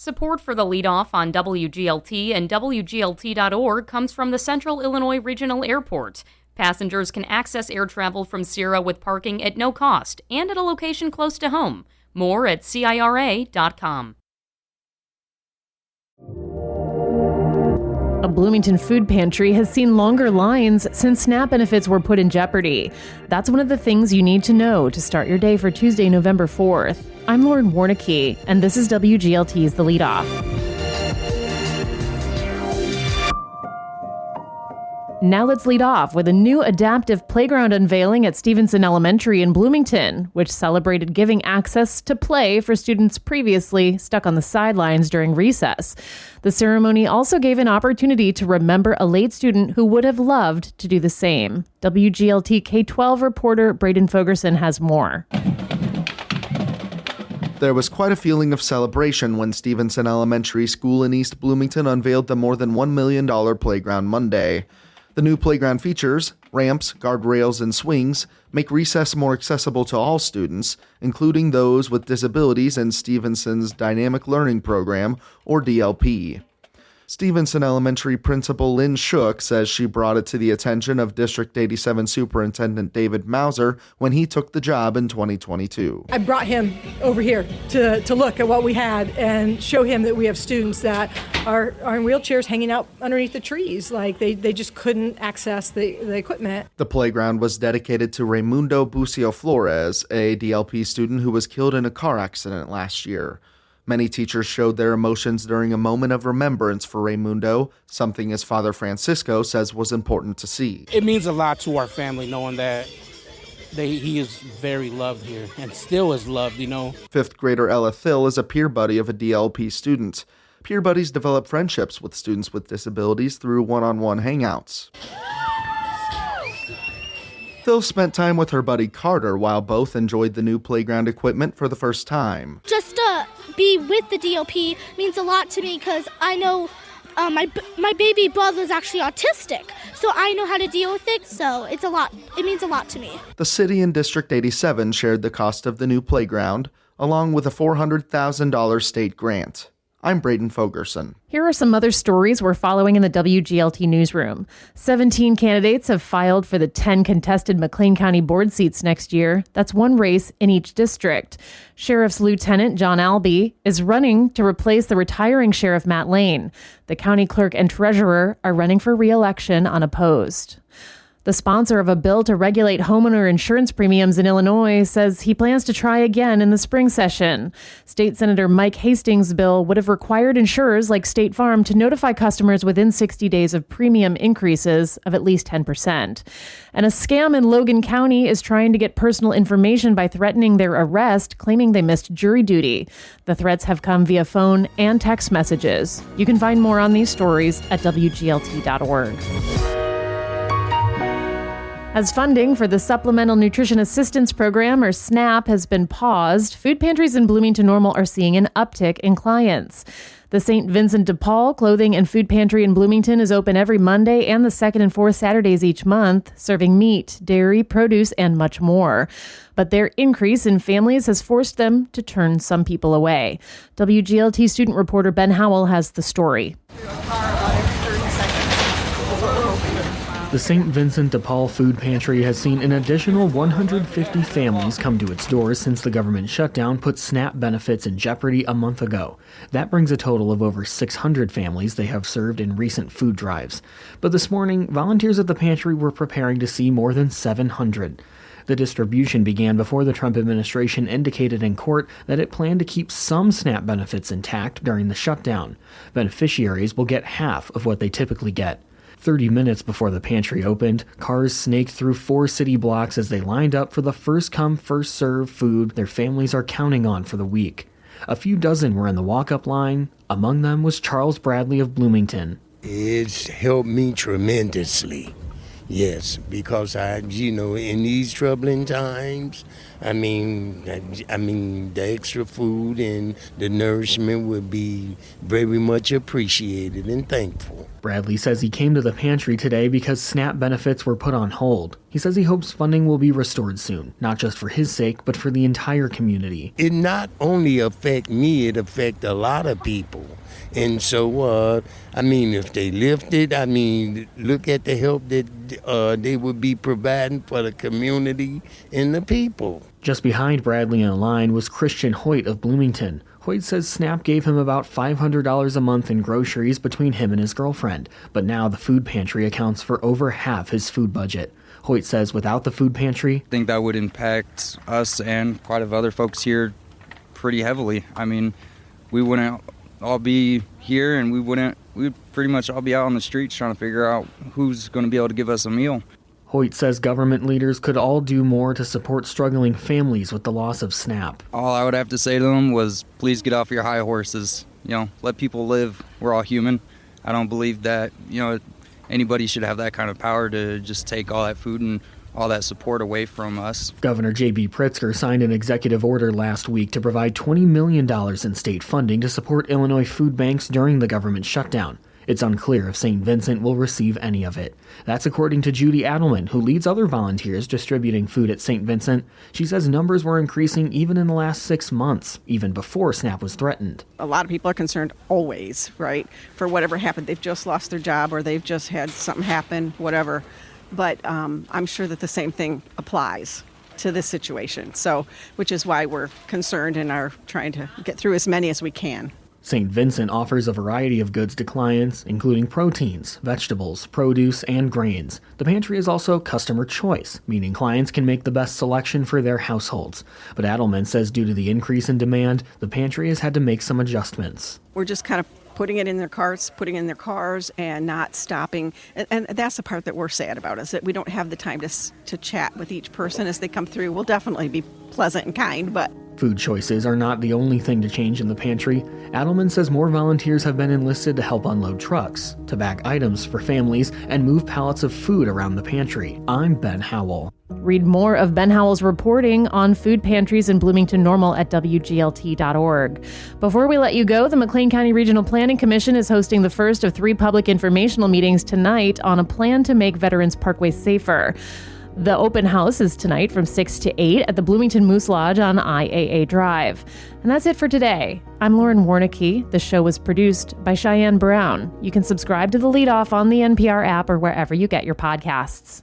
Support for the Leadoff on WGLT and WGLT.org comes from the Central Illinois Regional Airport. Passengers can access air travel from Sierra with parking at no cost and at a location close to home. More at CIRA.com. A Bloomington food pantry has seen longer lines since SNAP benefits were put in jeopardy. That's one of the things you need to know to start your day for Tuesday, November 4th. I'm Lauren Warnicki, and this is WGLT's The Leadoff. Now let's lead off with a new adaptive playground unveiling at Stevenson Elementary in Bloomington, which celebrated giving access to play for students previously stuck on the sidelines during recess. The ceremony also gave an opportunity to remember a late student who would have loved to do the same. WGLT K-12 reporter Braden Fogerson has more. There was quite a feeling of celebration when Stevenson Elementary School in East Bloomington unveiled the more than $1 million playground Monday. The new playground features ramps, guardrails, and swings make recess more accessible to all students, including those with disabilities in Stevenson's Dynamic Learning Program, or DLP. Stevenson Elementary Principal Lynn Shook says she brought it to the attention of District 87 Superintendent David Mauser when he took the job in 2022. I brought him over here to look at what we had and show him that we have students that are in wheelchairs hanging out underneath the trees. Like they just couldn't access the equipment. The playground was dedicated to Raimundo Bucio Flores, a DLP student who was killed in a car accident last year. Many teachers showed their emotions during a moment of remembrance for Raimundo, something his father Francisco says was important to see. It means a lot to our family knowing that he is very loved here and still is loved, you know. Fifth grader Ella Thill is a peer buddy of a DLP student. Peer buddies develop friendships with students with disabilities through one-on-one hangouts. Thill spent time with her buddy Carter while both enjoyed the new playground equipment for the first time. Just to be with the DLP means a lot to me because I know my baby brother is actually autistic, so I know how to deal with it, so it's a lot. It means a lot to me. The city and District 87 shared the cost of the new playground, along with a $400,000 state grant. I'm Braden Fogerson. Here are some other stories we're following in the WGLT newsroom. 17 candidates have filed for the 10 contested McLean County board seats next year. That's one race in each district. Sheriff's Lieutenant John Albee is running to replace the retiring Sheriff Matt Lane. The county clerk and treasurer are running for re-election unopposed. The sponsor of a bill to regulate homeowner insurance premiums in Illinois says he plans to try again in the spring session. State Senator Mike Hastings' bill would have required insurers like State Farm to notify customers within 60 days of premium increases of at least 10%. And a scam in Logan County is trying to get personal information by threatening their arrest, claiming they missed jury duty. The threats have come via phone and text messages. You can find more on these stories at WGLT.org. As funding for the Supplemental Nutrition Assistance Program, or SNAP, has been paused, food pantries in Bloomington-Normal are seeing an uptick in clients. The St. Vincent de Paul Clothing and Food Pantry in Bloomington is open every Monday and the second and fourth Saturdays each month, serving meat, dairy, produce, and much more. But their increase in families has forced them to turn some people away. WGLT student reporter Ben Howell has the story. The St. Vincent de Paul Food Pantry has seen an additional 150 families come to its doors since the government shutdown put SNAP benefits in jeopardy a month ago. That brings a total of over 600 families they have served in recent food drives. But this morning, volunteers at the pantry were preparing to see more than 700. The distribution began before the Trump administration indicated in court that it planned to keep some SNAP benefits intact during the shutdown. Beneficiaries will get half of what they typically get. 30 minutes before the pantry opened, cars snaked through 4 city blocks as they lined up for the first-come, first-served food their families are counting on for the week. A few dozen were in the walk-up line. Among them was Charles Bradley of Bloomington. It's helped me tremendously. Yes, because in these troubling times, I mean, the extra food and the nourishment would be very much appreciated and thankful. Bradley says he came to the pantry today because SNAP benefits were put on hold. He says he hopes funding will be restored soon, not just for his sake, but for the entire community. It not only affect me, it affect a lot of people. And so, if they lift it, look at the help that they would be providing for the community and the people. Just behind Bradley in line was Christian Hoyt of Bloomington. Hoyt says SNAP gave him about $500 a month in groceries between him and his girlfriend, but now the food pantry accounts for over half his food budget. Hoyt says without the food pantry, I think that would impact us and quite a few other folks here pretty heavily. We wouldn't all be here, and we'd pretty much all be out on the streets trying to figure out who's going to be able to give us a meal. Hoyt says government leaders could all do more to support struggling families with the loss of SNAP. All I would have to say to them was, please get off your high horses. Let people live. We're all human. I don't believe that, anybody should have that kind of power to just take all that food and all that support away from us. Governor J.B. Pritzker signed an executive order last week to provide $20 million in state funding to support Illinois food banks during the government shutdown. It's unclear if St. Vincent will receive any of it. That's according to Judy Adelman, who leads other volunteers distributing food at St. Vincent. She says numbers were increasing even in the last 6 months, even before SNAP was threatened. A lot of people are concerned always, right, for whatever happened. They've just lost their job or they've just had something happen, whatever. But I'm sure that the same thing applies to this situation, which is why we're concerned and are trying to get through as many as we can. St. Vincent offers a variety of goods to clients, including proteins, vegetables, produce, and grains. The pantry is also customer choice, meaning clients can make the best selection for their households. But Adelman says due to the increase in demand, the pantry has had to make some adjustments. We're just kind of putting it in their carts, putting it in their cars, and not stopping. And that's the part that we're sad about, is that we don't have the time to chat with each person as they come through. We'll definitely be pleasant and kind, but food choices are not the only thing to change in the pantry. Adelman says more volunteers have been enlisted to help unload trucks, to bag items for families, and move pallets of food around the pantry. I'm Ben Howell. Read more of Ben Howell's reporting on food pantries in Bloomington-Normal at WGLT.org. Before we let you go, the McLean County Regional Planning Commission is hosting the first of 3 public informational meetings tonight on a plan to make Veterans Parkway safer. The open house is tonight from 6 to 8 at the Bloomington Moose Lodge on IAA Drive. And that's it for today. I'm Lauren Warnicki. The show was produced by Cheyenne Brown. You can subscribe to the Leadoff on the NPR app or wherever you get your podcasts.